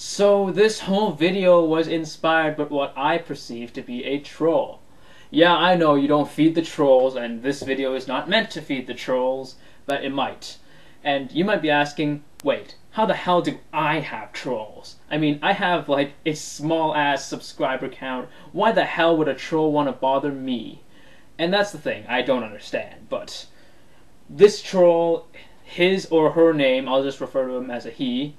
So this whole video was inspired by what I perceive to be a troll. Yeah, I know you don't feed the trolls, and this video is not meant to feed the trolls, but it might. And you might be asking, wait, how the hell do I have trolls? I mean, I have like a small-ass subscriber count. Why the hell would a troll want to bother me? And that's the thing, I don't understand, but this troll, his or her name, I'll just refer to him as a he,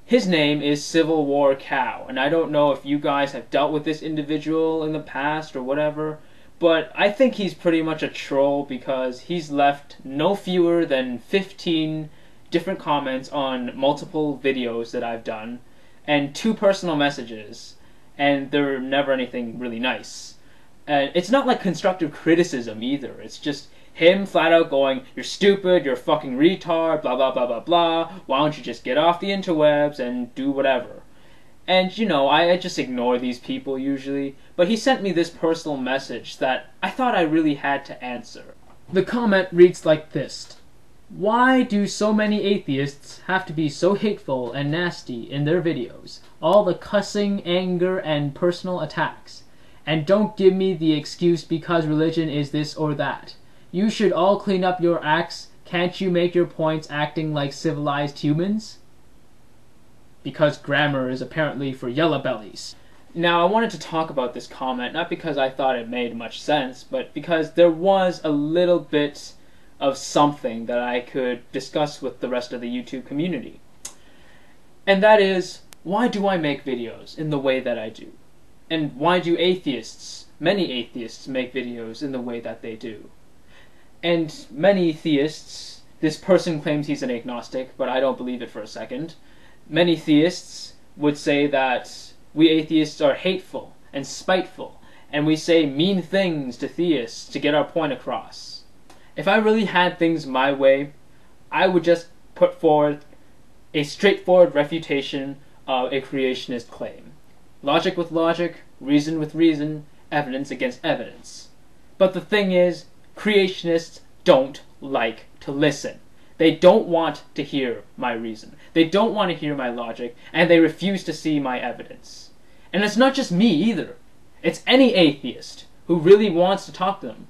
his name is Civil War Cow, and I don't know if you guys have dealt with this individual in the past or whatever, but I think he's pretty much a troll because he's left no fewer than 15 different comments on multiple videos that I've done, and 2 personal messages, and they're never anything really nice. And it's not like constructive criticism either, it's just him flat out going, you're stupid, you're a fucking retard, blah blah blah blah blah, why don't you just get off the interwebs and do whatever. And you know, I just ignore these people usually, but he sent me this personal message that I thought I really had to answer. The comment reads like this: why do so many atheists have to be so hateful and nasty in their videos? All the cussing, anger, and personal attacks. And don't give me the excuse because religion is this or that. You should all clean up your acts. Can't you make your points acting like civilized humans? Because grammar is apparently for yellow bellies. Now, I wanted to talk about this comment, not because I thought it made much sense, but because there was a little bit of something that I could discuss with the rest of the YouTube community. And that is, why do I make videos in the way that I do? And why do atheists, many atheists, make videos in the way that they do? And many theists, this person claims he's an agnostic, but I don't believe it for a second. Many theists would say that we atheists are hateful and spiteful, and we say mean things to theists to get our point across. If I really had things my way, I would just put forward a straightforward refutation of a creationist claim. Logic with logic, reason with reason, evidence against evidence. But the thing is, creationists don't like to listen. They don't want to hear my reason. They don't want to hear my logic, and they refuse to see my evidence. And it's not just me either. It's any atheist who really wants to talk to them.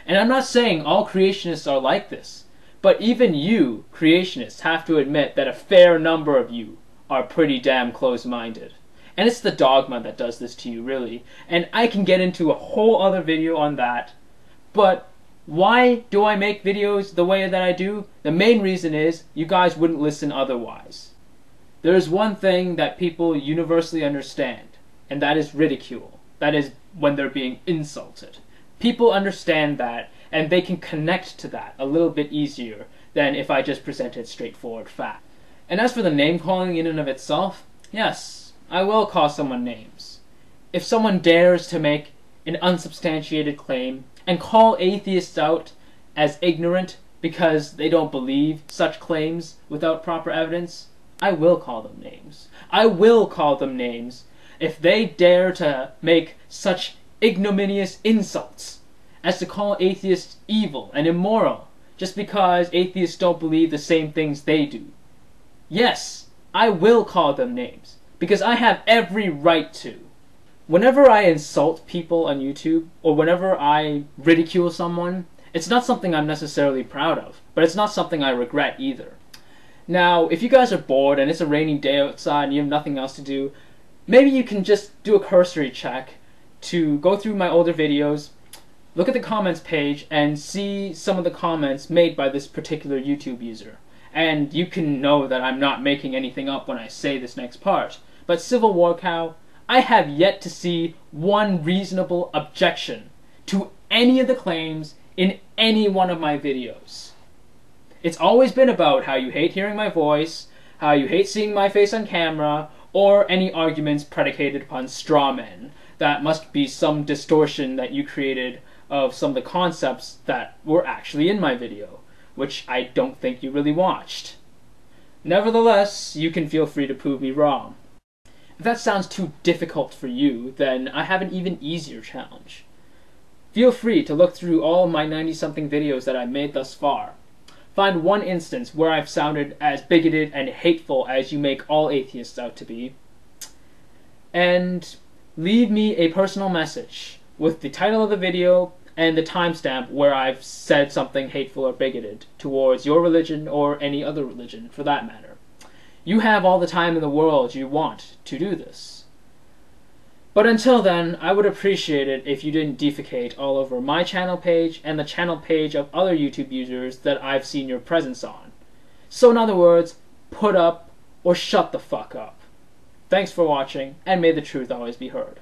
And I'm not saying all creationists are like this, but even you, creationists, have to admit that a fair number of you are pretty damn close-minded. And it's the dogma that does this to you, really. And I can get into a whole other video on that, but why do I make videos the way that I do? The main reason is you guys wouldn't listen otherwise. There is one thing that people universally understand, and that is ridicule. That is when they're being insulted. People understand that, and they can connect to that a little bit easier than if I just presented straightforward fact. And as for the name calling in and of itself, yes, I will call someone names. If someone dares to make an unsubstantiated claim and call atheists out as ignorant because they don't believe such claims without proper evidence, I will call them names. I will call them names if they dare to make such ignominious insults as to call atheists evil and immoral just because atheists don't believe the same things they do. Yes, I will call them names because I have every right to. Whenever I insult people on YouTube, or whenever I ridicule someone, it's not something I'm necessarily proud of, but it's not something I regret either. Now, if you guys are bored and it's a rainy day outside and you have nothing else to do, maybe you can just do a cursory check to go through my older videos, look at the comments page, and see some of the comments made by this particular YouTube user. And you can know that I'm not making anything up when I say this next part. But Civil War Cow, I have yet to see one reasonable objection to any of the claims in any one of my videos. It's always been about how you hate hearing my voice, how you hate seeing my face on camera, or any arguments predicated upon straw men. That must be some distortion that you created of some of the concepts that were actually in my video, which I don't think you really watched. Nevertheless, you can feel free to prove me wrong. If that sounds too difficult for you, then I have an even easier challenge. Feel free to look through all my 90-something videos that I've made thus far. Find one instance where I've sounded as bigoted and hateful as you make all atheists out to be, and leave me a personal message with the title of the video and the timestamp where I've said something hateful or bigoted towards your religion or any other religion for that matter. You have all the time in the world you want to do this. But until then, I would appreciate it if you didn't defecate all over my channel page and the channel page of other YouTube users that I've seen your presence on. So in other words, put up or shut the fuck up. Thanks for watching, and may the truth always be heard.